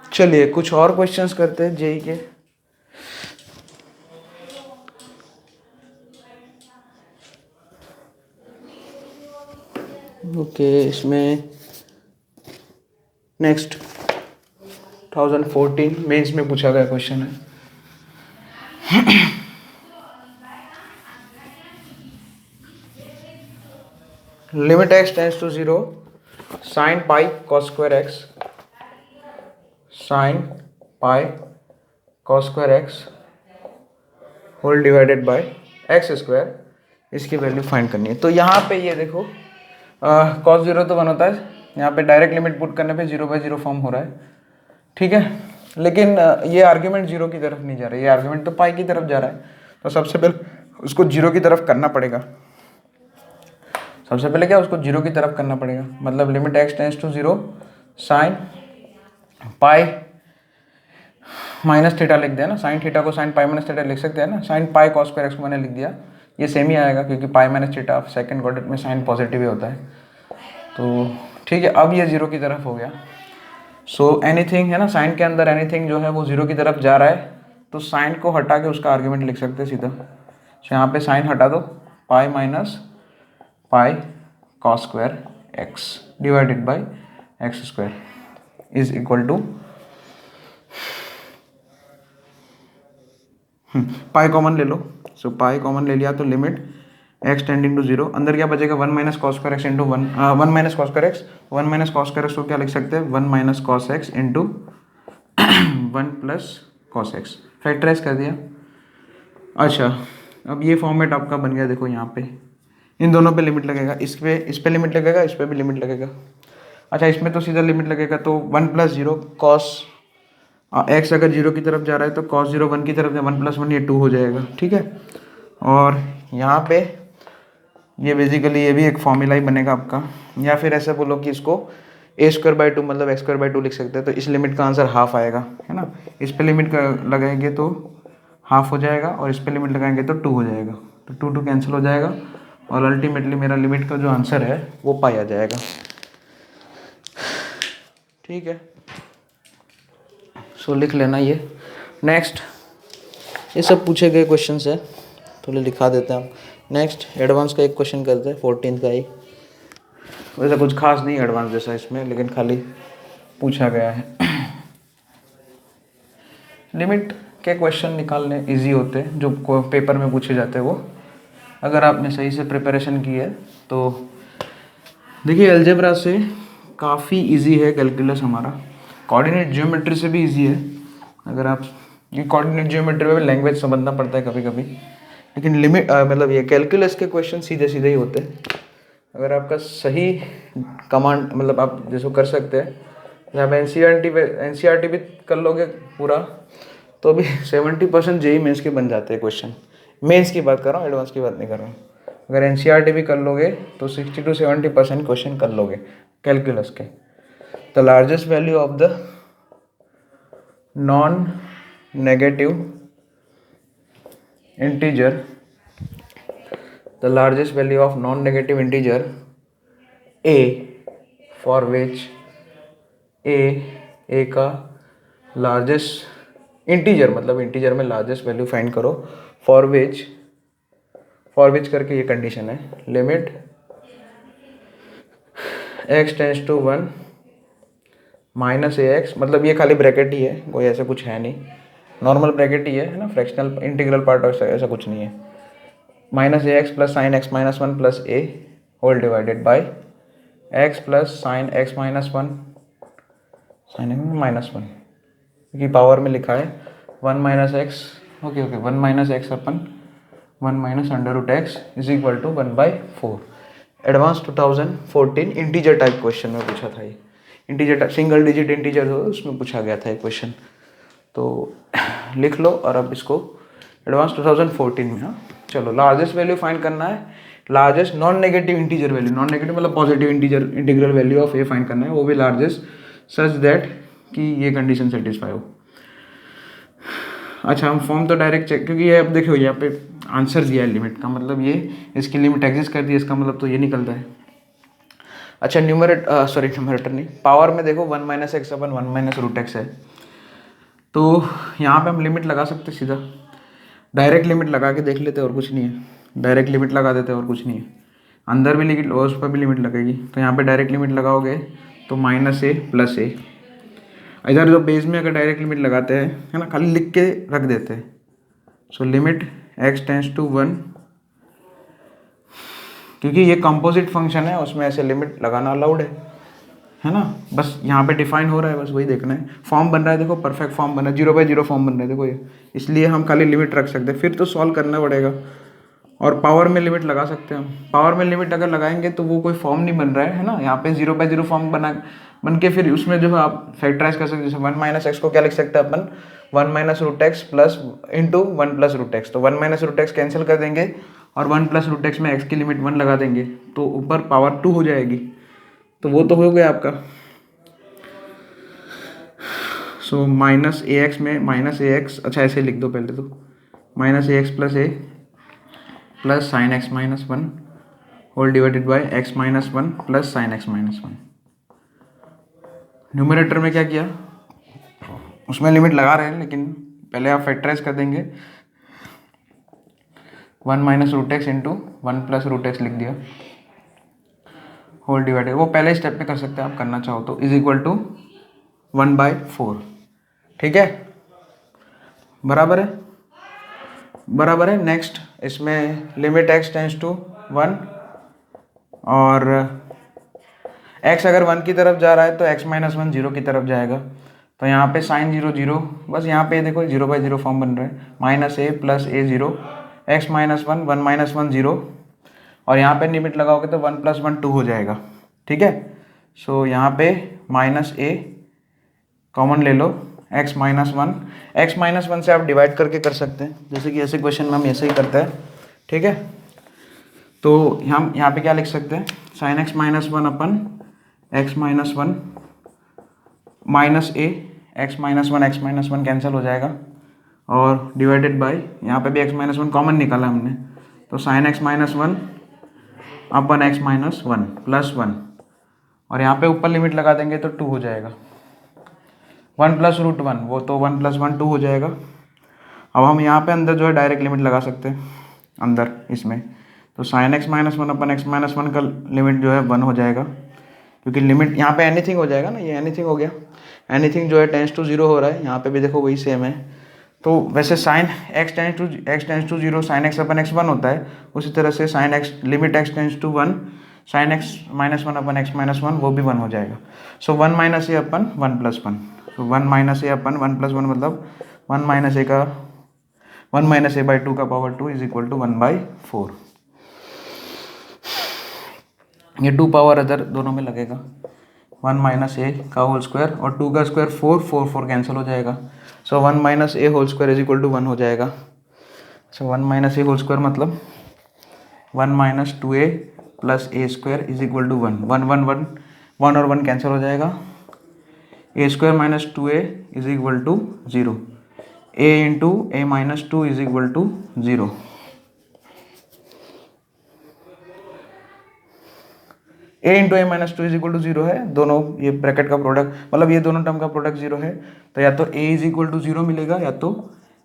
चलिए कुछ और क्वेश्चंस करते हैं जेई के। ओके, इसमें नेक्स्ट 2014 मेंस में पूछा गया क्वेश्चन है। Limit x tends to 0 sine pi cos square X, sine pi cos square X whole divided by X square, इसकी वैल्यू फाइंड करनी है। तो यहाँ पे ये देखो कॉस 0 तो 1 होता है, यहाँ पे डायरेक्ट लिमिट पुट करने पे 0/0 फॉर्म हो रहा है, ठीक है। लेकिन ये आर्ग्यूमेंट 0 की तरफ नहीं जा रहा है, ये आर्ग्यूमेंट तो पाई की तरफ जा रहा है। तो सबसे पहले उसको 0 की तरफ करना पड़ेगा। सबसे पहले क्या, उसको 0 की तरफ करना पड़ेगा। मतलब limit x tends to 0 sine pi minus theta लिख दिया ना, साइन थीटा को साइन पाई माइनस थीटा लिख सकते हैं ना, sine pi cos square X को मैंने लिख दिया, ये सेम ही आएगा क्योंकि pi minus theta second quadrant में साइन पॉजिटिव ही होता है। तो ठीक है, अब ये 0 की तरफ हो गया। सो एनीथिंग है ना, साइन के अंदर एनीथिंग जो है वो 0 की तरफ जा रहा है, तो साइन को हटा के उसका आर्ग्यूमेंट लिख सकते हैं सीधा। तो यहाँ पे साइन हटा दो, pi minus pi cos square X divided by X square is equal to pi common ले लो। सो पाई कॉमन ले लिया तो लिमिट एक्स टेंडिंग टू 0, अंदर क्या बचेगा 1 minus cos square X into 1 minus cos square X, 1 minus cos square X को क्या लिख सकते हैं 1 minus cos X into 1 plus cos X, factorise कर दिया। अच्छा, अब ये फॉर्मेट आपका बन गया। देखो यहाँ पे इन दोनों पे लिमिट लगेगा, इस पे लिमिट लगेगा, इस पे भी लिमिट लगेगा। अच्छा, इसमें तो सीधा लिमिट लगेगा, तो 1 प्लस 0 कॉस एक्स अगर 0 की तरफ जा रहा है तो कॉस 0 1 की तरफ, 1 प्लस 1 ये 2 हो जाएगा, ठीक है। और यहाँ पे ये बेसिकली ये भी एक फॉर्मूला ही बनेगा आपका, या फिर ऐसा बोलो कि इसको a²/2 मतलब x²/2 लिख सकते हैं। तो इस लिमिट का आंसर हाफ आएगा, है ना। इस पे लिमिट लगाएंगे तो हाफ हो जाएगा, और इस पे लिमिट लगाएंगे तो 2 हो जाएगा, तो 2 कैंसिल हो जाएगा, और अल्टीमेटली मेरा लिमिट का जो आंसर है वो पाया जाएगा, ठीक है। सो लिख लेना ये। नेक्स्ट, ये सब पूछे गए क्वेश्चंस है, थोड़े लिखा देते हैं हम। नेक्स्ट एडवांस का एक क्वेश्चन करते हैं, 14 का ही। वैसे कुछ खास नहीं एडवांस जैसा इसमें, लेकिन खाली पूछा गया है। लिमिट के क्वेश्चन निकालने इजी होते हैं, जो पेपर में पूछे जाते हैं वो, अगर आपने सही से प्रिपरेशन की है तो। देखिए अलजेब्रा से काफ़ी इजी है कैलकुलस हमारा, कोऑर्डिनेट ज्योमेट्री से भी इजी है। अगर आप ये कोऑर्डिनेट ज्योमेट्री में भी लैंग्वेज समझना पड़ता है कभी कभी, लेकिन लिमिट मतलब ये कैलकुलस के क्वेश्चन सीधे सीधे ही होते हैं। अगर आपका सही कमांड मतलब आप जैसे कर सकते हैं, जहाँ पे एनसीईआरटी भी कर लोगे पूरा, तो भी 70% जेई मेंस के बन जाते हैं क्वेश्चन। मेंस की बात कर रहा हूँ, एडवांस की बात नहीं कर रहा हूँ। अगर एनसीईआरटी भी कर लोगे तो 60 to 70% क्वेश्चन कर लोगे कैलकुलस के। The largest value of the non negative integer, the largest value of non-negative integer a, for which a का largest integer मतलब integer में largest value find करो, for which करके ये कंडीशन है, limit x tends to 1 minus ax, मतलब ये खाली ब्रैकेट ही है, कोई ऐसा कुछ है नहीं, नॉर्मल ब्रैकेट ही है ना, फ्रैक्शनल इंटीग्रल पार्ट ऐसा कुछ नहीं है। Minus ax plus sine X minus 1 plus a whole divided by x plus sine X minus 1 sine X minus 1 की पावर में लिखा है 1 minus X, okay 1 minus X अपन 1 minus under root X is equal to 1/4। Advance 2014 integer type question में पूछा था ये, integer type single digit integer हो उसमें पूछा गया था ये क्वेश्चन, तो लिख लो। और अब इसको एडवांस 2014 में, हाँ चलो लार्जेस्ट वैल्यू फाइंड करना है, largest non negative integer value, non negative मतलब positive integer integral value of a find करना है, वो भी लार्जेस्ट सच दैट कि ये कंडीशन सेटिस्फाई हो। अच्छा, हम फॉर्म तो डायरेक्ट चेक, क्योंकि ये अब देखो यहाँ पे आंसर दिया है लिमिट का, मतलब ये इसकी लिमिट एग्जिस्ट कर दी, इसका मतलब तो ये निकलता है। अच्छा न्यूमरेटर नहीं, पावर में देखो 1 माइनस एक्स अपन 1 माइनस रूट एक्स है, तो यहाँ पे हम लिमिट लगा सकते सीधा, डायरेक्ट लिमिट लगा के देख लेते और कुछ नहीं है, डायरेक्ट लिमिट लगा देते और कुछ नहीं है, अंदर भी लिमिट और उस पर भी लिमिट लगेगी, तो यहाँ पे डायरेक्ट लिमिट लगाओगे तो माइनस ए प्लस ए, इधर जो बेस में अगर डायरेक्ट लिमिट लगाते हैं है ना, खाली लिख के रख देते हैं, so limit X tends to 1, क्योंकि ये कंपोजिट फंक्शन है उसमें ऐसे लिमिट लगाना अलाउड है ना, बस यहाँ पे डिफाइन हो रहा है, बस वही देखना है, फॉर्म बन रहा है देखो, परफेक्ट फॉर्म बन रहा है, 0/0 फॉर्म बन रहा है देखो ये, इसलिए हम खाली लिमिट रख सकते हैं, फिर तो सॉल्व करना पड़ेगा। और पावर में लिमिट लगा सकते हैं हम, पावर में लिमिट अगर लगाएंगे तो वो कोई फॉर्म नहीं बन रहा है ना, यहाँ पे 0/0 फॉर्म बन के फिर उसमें जो है आप फैक्टराइज कर सकते हैं, जैसे 1 माइनस एक्स को क्या लिख सकते हैं अपन, 1 minus root X plus into 1 plus root X, तो 1 माइनस रूट एक्स कैंसिल कर देंगे और 1 प्लस रूट एक्स में एक्स की लिमिट 1 लगा देंगे, तो ऊपर पावर 2 हो जाएगी, तो वो तो हो गया आपका। सो माइनस ए एक्स में माइनस ए एक्स, अच्छा ऐसे लिख दो पहले तो, minus A X plus A plus sine X minus 1 whole divided by X minus 1 plus sine X minus 1। Numerator में क्या किया, उसमें लिमिट लगा रहे हैं लेकिन पहले आप फैक्टराइज कर देंगे, 1 minus root X into 1 plus root X लिख दिया होल डिवाइडेड, वो पहले स्टेप पे कर सकते हैं आप करना चाहो तो, इज इक्वल टू 1/4, ठीक है, बराबर है, बराबर है। नेक्स्ट इसमें लिमिट एक्स टेंस टू 1 और x अगर 1 की तरफ जा रहा है तो x माइनस 1 0 की तरफ जाएगा, तो यहाँ पे साइन 0 0, बस यहाँ पे देखो 0/0 फॉर्म बन रहा है, माइनस ए प्लस ए 0, एक्स माइनस 1 1 माइनस 1 0, और यहाँ पे लिमिट लगाओगे तो 1 प्लस 1 2 हो जाएगा, ठीक है। सो यहाँ पे माइनस ए कॉमन ले लो, x माइनस 1, एक्स माइनस 1 से आप डिवाइड करके कर सकते हैं, जैसे कि ऐसे क्वेश्चन में हम ऐसे ही करते हैं, ठीक है। तो हम यहाँ पे क्या लिख सकते हैं, साइन एक्स माइनस 1 अपन X minus 1 minus A, x minus one cancel हो जाएगा, और डिवाइडेड बाई यहाँ पे भी एक्स माइनस 1 कॉमन निकाला हमने, तो साइन एक्स माइनस 1 अपन एक्स माइनस 1 प्लस 1, और यहाँ पे ऊपर लिमिट लगा देंगे तो 2 हो जाएगा, 1 प्लस रूट 1, वो तो 1 प्लस 1 2 हो जाएगा। अब हम यहाँ पे अंदर जो है डायरेक्ट लिमिट लगा सकते हैं अंदर इसमें, तो साइन एक्स माइनस 1 अपन एक्स माइनस 1 का लिमिट जो है 1 हो जाएगा, क्योंकि लिमिट यहाँ पे एनीथिंग हो जाएगा ना, ये एनीथिंग हो गया, एनीथिंग जो है टेंस टू 0 हो रहा है, यहाँ पे भी देखो वही सेम है, तो वैसे sine X tends to 0 sine X अपन एक्स 1 होता है, उसी तरह से sine X limit X tends to 1 sine X minus 1 अपन एक्स माइनस 1 वो भी 1 हो जाएगा, सो 1 माइनस ए अपन 1 प्लस 1, तो 1 माइनस ए अपन 1 प्लस 1 मतलब 1 माइनस ए का 1 माइनस ए बाई 2 का पावर 2 इज इक्वल टू 1/4, ये 2 पावर अदर दोनों में लगेगा, 1 माइनस ए का होल स्क्वायर और 2 का स्क्वायर 4 कैंसिल हो जाएगा, so 1 minus a whole square is equal to 1 हो जाएगा, so 1 minus a whole square मतलब 1 minus 2a plus a square is equal to 1, 1 और 1 कैंसिल हो जाएगा, a square minus 2a is equal to 0, a into a minus 2 is equal to 0, a into a minus 2 is equal to 0 है, दोनों ये bracket का product मतलब ये दोनों टर्म का प्रोडक्ट 0 है, तो या तो a इज इक्वल टू 0 मिलेगा या तो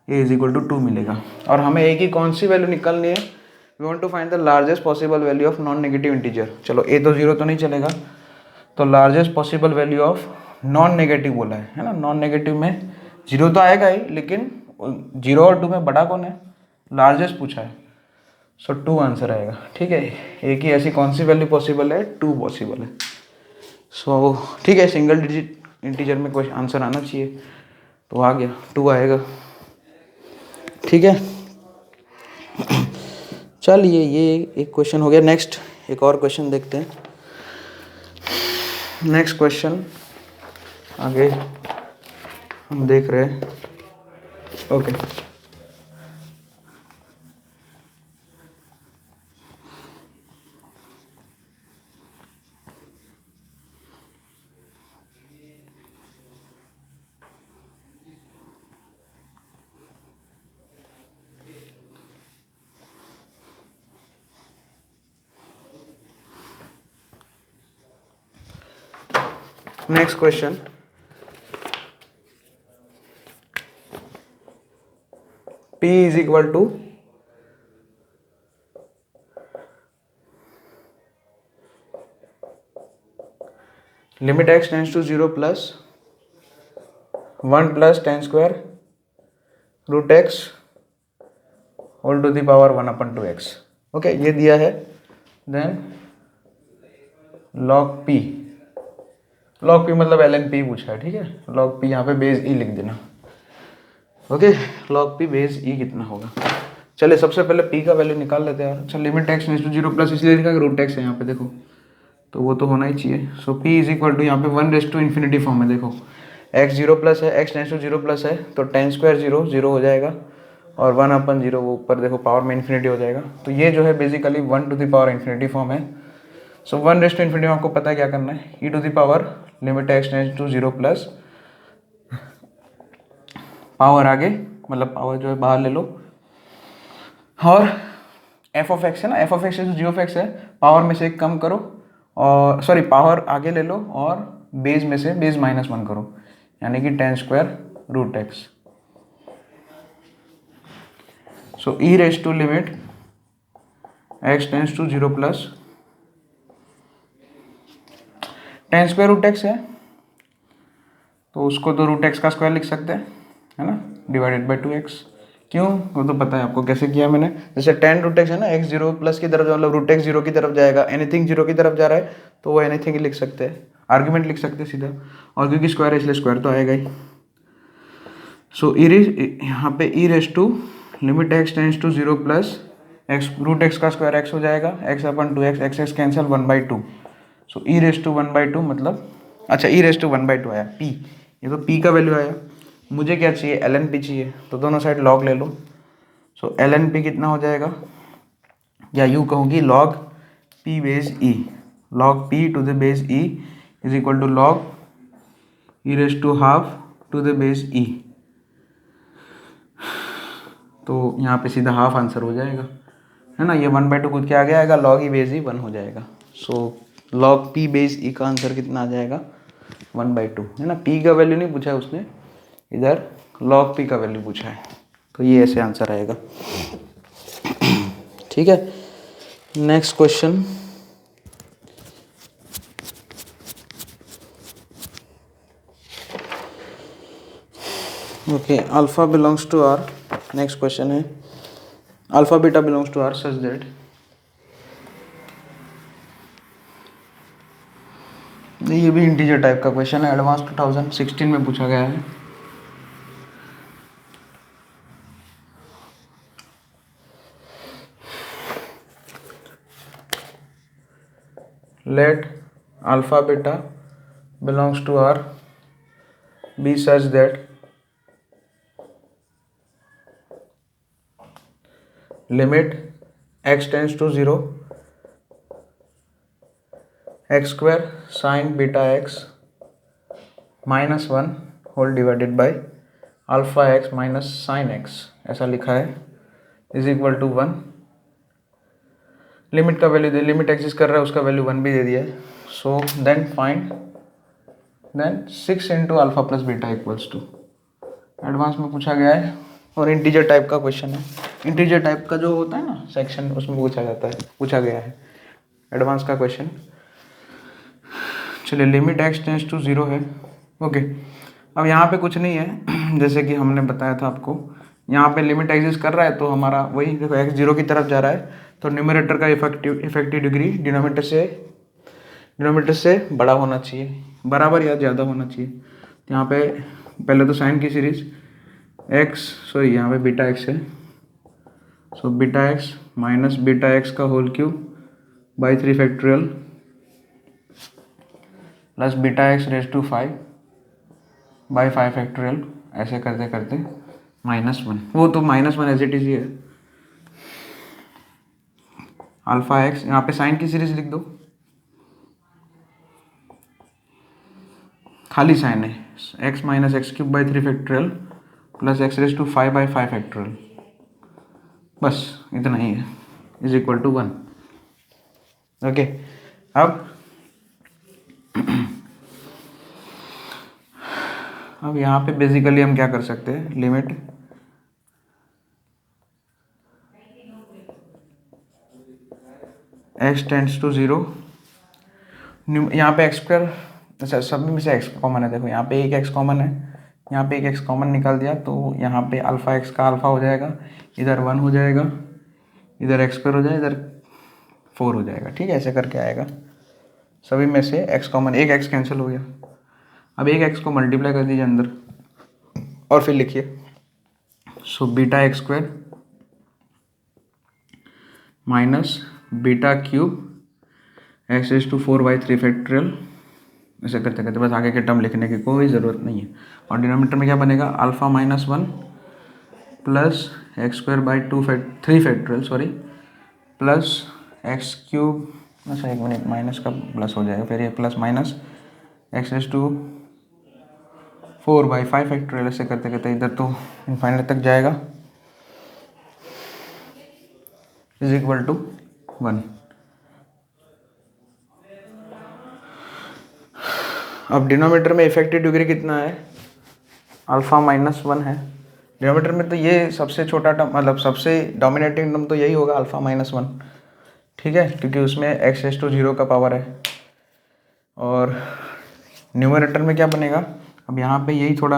a इज इक्वल टू 2 मिलेगा, और हमें a की कौन सी वैल्यू निकालनी है, we want to find the largest possible value of non negative integer, चलो a तो 0 तो नहीं चलेगा, तो largest possible value of non negative बोला है ना, नॉन नेगेटिव में 0 तो आएगा ही, लेकिन 0 और 2 में बड़ा कौन है, लार्जेस्ट पूछा है, सो 2 आंसर आएगा, ठीक है। एक ही ऐसी कौन सी वैल्यू पॉसिबल है, 2 पॉसिबल है, सो ठीक है, सिंगल डिजिट इंटीजर में कोई आंसर आना चाहिए, तो आ गया 2 आएगा, ठीक है। चलिए ये एक क्वेश्चन हो गया, नेक्स्ट एक और क्वेश्चन देखते हैं, नेक्स्ट क्वेश्चन आगे हम देख रहे हैं, okay. Next question, p is equal to limit x tends to 0 plus 1 plus ten square root x whole to the power 1/2x। Okay, ये दिया है। Then log p, log p मतलब ln p पूछा है, ठीक है। log p यहाँ पे बेस e लिख देना। Okay, log p base e कितना होगा। चलिए सबसे पहले p का वैल्यू निकाल लेते हैं यार। अच्छा, limit x tends to 0 plus इसलिए लिखा कि रूट एक्स है यहाँ पे, देखो तो वो तो होना ही चाहिए। सो p इज इक्वल टू यहाँ पे 1/∞ फॉर्म है, देखो x 0 प्लस है, x टेंस टू 0 प्लस है तो टेन स्क्वायर 0 0 हो जाएगा और 1/0 वो ऊपर देखो पावर में इन्फिनिटी हो जाएगा। तो ये जो है basically 1 to the power infinity form है। सो 1/∞ आपको पता है क्या करना है, e to the power limit x tends to 0 plus power आगे मतलब पावर जो है बाहर ले लो और f ऑफ x है ना, f ऑफ x जो g ऑफ x है, पावर में से एक कम करो और सॉरी पावर आगे ले लो और बेस में से बेस -1 करो, यानी कि ten square root x. So e raise to limit x tends to 0 plus ten square root x है तो उसको तो रूट एक्स का स्क्वायर लिख सकते हैं, है ना, डिवाइडेड बाई 2x। क्यों, वो तो पता है आपको कैसे किया मैंने। जैसे टेन रूट एक्स है ना, x 0 प्लस की तरफ मतलब रूट एक्स 0 की तरफ जाएगा, एनीथिंग 0 की तरफ जा रहा है तो वो एनीथिंग ही लिख सकते हैं, आर्ग्यूमेंट लिख सकते हैं सीधा। और क्योंकि स्क्वायर है इसलिए स्क्वायर तो आएगा ही। सो यहाँ पे e raise to limit x tends to 0 plus x root x का स्क्वायर x हो जाएगा, x/2x, x cancel 1/2। So e raise to 1/2 मतलब अच्छा e रेज टू 1/2 आया p, ये तो p का वैल्यू आया। मुझे क्या चाहिए, ln p चाहिए, तो दोनों साइड log ले लो। सो ln p कितना हो जाएगा, या यूँ कहूँगी log p base e, log p to the base e is equal to log e raise to half to the base e। तो यहाँ पे सीधा हाफ आंसर हो जाएगा, है ना। ये 1/2 खुद के आगे आएगा, log e बेस e 1 हो जाएगा। सो log p बेस e का आंसर कितना आ जाएगा, 1/2, है ना। p का वैल्यू नहीं पूछा है उसने, इधर log p का वैल्यू पूछा है, तो ये ऐसे आंसर आएगा। ठीक है, next question, okay, alpha belongs to R. Next question है alpha beta belongs to R such that, ये भी इंटीजर टाइप का क्वेश्चन है, एडवांस 2016 में पूछा गया है। Let alpha beta belongs to R be such that limit x tends to 0 x square sine beta x -1 whole divided by alpha x minus sine x, ऐसा लिखा है, इज इक्वल टू 1। लिमिट का value दे, limit exist कर रहा है उसका value 1 भी दे दिया है। So then find then 6 into alpha plus beta equals to, advance में पूछा गया है और इंटीजर टाइप का क्वेश्चन है। इंटीजर टाइप का जो होता है ना सेक्शन, उसमें पूछा गया है एडवांस का क्वेश्चन। चलिए, लिमिट x टेंस टू 0 है। ओके, अब यहाँ पे कुछ नहीं है, जैसे कि हमने बताया था आपको, यहाँ पे लिमिट एग्जिस्ट कर रहा है तो हमारा वही देखो x 0 की तरफ जा रहा है तो न्यूमरेटर का इफेक्टिव डिग्री डिनोमिनेटर से बड़ा होना चाहिए, बराबर या ज़्यादा होना चाहिए। तो यहाँ पे पहले तो साइन की सीरीज यहाँ पे बीटा x है, so beta x minus beta x का whole cube by 3 factorial plus beta x raise to 5 by 5 factorial, ऐसे करते करते -1। वो तो -1 एज इट इज ही है। अल्फा x, यहाँ पे साइन की सीरीज लिख दो, खाली साइन है, x minus x cube by 3 factorial plus x raise to 5 by 5 factorial, बस इतना ही है, इज इक्वल टू 1। ओके, अब अब यहाँ पे बेसिकली हम क्या कर सकते हैं, लिमिट x टेंड्स टू 0, यहाँ पे x स्क्वायर, अच्छा सब में से x कॉमन है, देखो यहाँ पे एक x कॉमन है, यहाँ पे एक x कॉमन निकाल दिया तो यहाँ पे अल्फ़ा x का अल्फ़ा हो जाएगा, इधर 1 हो जाएगा, इधर x स्क्वायर हो जाएगा, इधर 4 हो जाएगा। ठीक है, ऐसे करके आएगा, सभी में से x कॉमन, एक x कैंसिल हो गया। अब एक x को मल्टीप्लाई कर दीजिए अंदर और फिर लिखिए, so beta x square minus beta cube x is to 4/3 factorial, ऐसे करते करते बस आगे के टर्म लिखने की कोई ज़रूरत नहीं है। और डिनोमिनेटर में क्या बनेगा, alpha minus 1 plus x square by 3 factorial sorry, plus x cube, अच्छा एक मिनट, माइनस का प्लस हो जाएगा, फिर ये plus minus x is to 4/5 factorial, ऐसे करते करते इधर तो इनफाइनाइट तक जाएगा, इज इक्वल टू 1। अब डिनोमिनेटर में इफेक्टिव डिग्री कितना है, अल्फ़ा माइनस 1 है। डिनोमिनेटर में तो ये सबसे छोटा टर्म, मतलब सबसे डोमिनेटिंग टर्म तो यही होगा, अल्फ़ा माइनस 1। ठीक है, क्योंकि उसमें एक्स इज टू 0 का पावर है। और न्यूमरेटर में क्या बनेगा, अब यहाँ पे यही थोड़ा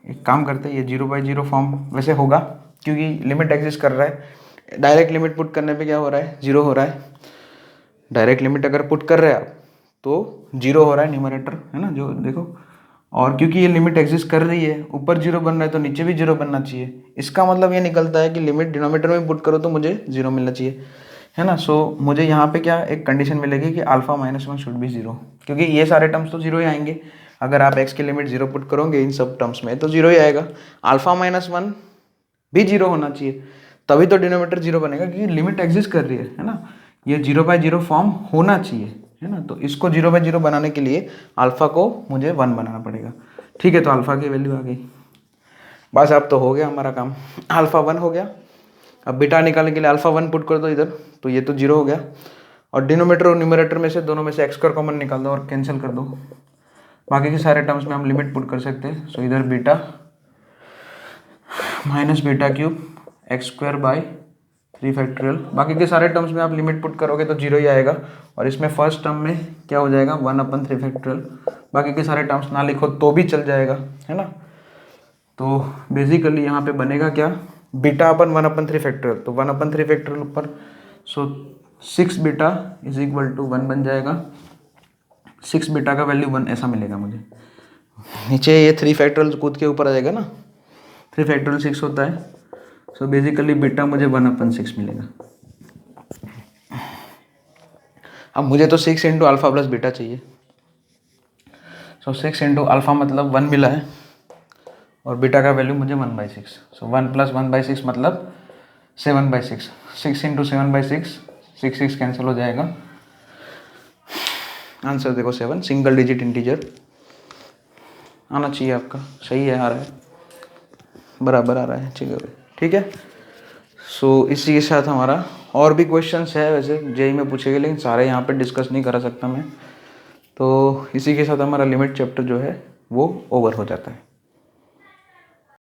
एक काम करते हैं, ये 0/0 फॉर्म वैसे होगा क्योंकि लिमिट एग्जिस्ट कर रहा है। डायरेक्ट लिमिट पुट करने पे क्या हो रहा है, 0 हो रहा है। डायरेक्ट लिमिट अगर पुट कर रहे हैं आप तो 0 हो रहा है न्यूमरेटर, है ना, जो देखो। और क्योंकि ये लिमिट एग्जिस्ट कर रही है, ऊपर 0 बन रहा है तो नीचे भी 0 बनना चाहिए। इसका मतलब ये निकलता है कि लिमिट डिनोमिनेटर में पुट करो तो मुझे 0 मिलना चाहिए, है ना। सो मुझे यहाँ पे क्या एक कंडीशन मिलेगी कि अल्फ़ा माइनस 1 शुड बी 0, क्योंकि ये सारे टर्म्स तो 0 ही आएंगे। अगर आप x की लिमिट 0 पुट करोगे इन सब टर्म्स में तो 0 ही आएगा। अल्फ़ा माइनस 1 भी 0 होना चाहिए, तभी तो डिनोमिनेटर 0 बनेगा, क्योंकि लिमिट एग्जिस्ट कर रही है ना। ये 0/0 फॉर्म होना चाहिए, है ना। तो इसको 0/0 बनाने के लिए अल्फ़ा को मुझे 1 बनाना पड़ेगा। ठीक है, तो अल्फ़ा की वैल्यू आ गई, बस अब तो हो गया हमारा काम। अल्फ़ा 1 हो गया। अब बीटा निकालने के लिए अल्फ़ा 1 पुट कर दो इधर, तो ये तो 0 हो गया। और डिनोमिनेटर और न्यूमरेटर में से दोनों में से एक्स स्क्वायर कॉमन निकाल दो और कैंसिल कर दो। बाकी के सारे टर्म्स में हम लिमिट पुट कर सकते हैं। सो इधर beta minus beta cube x square by 3 factorial, बाकी के सारे टर्म्स में आप लिमिट पुट करोगे तो 0 ही आएगा। और इसमें फर्स्ट टर्म में क्या हो जाएगा, 1/3 फैक्टोरियल। बाकी के सारे टर्म्स ना लिखो तो भी चल जाएगा, है ना। तो बेसिकली यहाँ पे बनेगा क्या, बीटा अपन 1/3 फैक्टोरियल, तो 1/3 फैक्टोरियल ऊपर, सो 6 बीटा इज इक्वल टू 1 बन जाएगा। 6 बीटा का वैल्यू 1 ऐसा मिलेगा मुझे। नीचे ये 3 फैक्टोरियल कूद के ऊपर आ जाएगा ना, 3 फैक्टोरियल 6 होता है। सो बेसिकली बीटा मुझे 1/6 मिलेगा। अब मुझे तो 6 इंटू अल्फ़ा प्लस बीटा चाहिए। सो 6 इंटू अल्फ़ा मतलब 1 मिला है, और बीटा का वैल्यू मुझे 1/6। सो 1 + 1/6 मतलब 7/6। 6 इंटू 7/6, 6 कैंसिल हो जाएगा। आंसर देखो 7, सिंगल डिजिट इंटीजर आना चाहिए आपका। सही है, आ रहा है, बराबर आ रहा है, ठीक है। सो इसी के साथ हमारा और भी क्वेश्चंस है वैसे जेई में पूछे गए, लेकिन सारे यहाँ पे डिस्कस नहीं करा सकता मैं। तो इसी के साथ हमारा लिमिट चैप्टर जो है वो ओवर हो जाता है।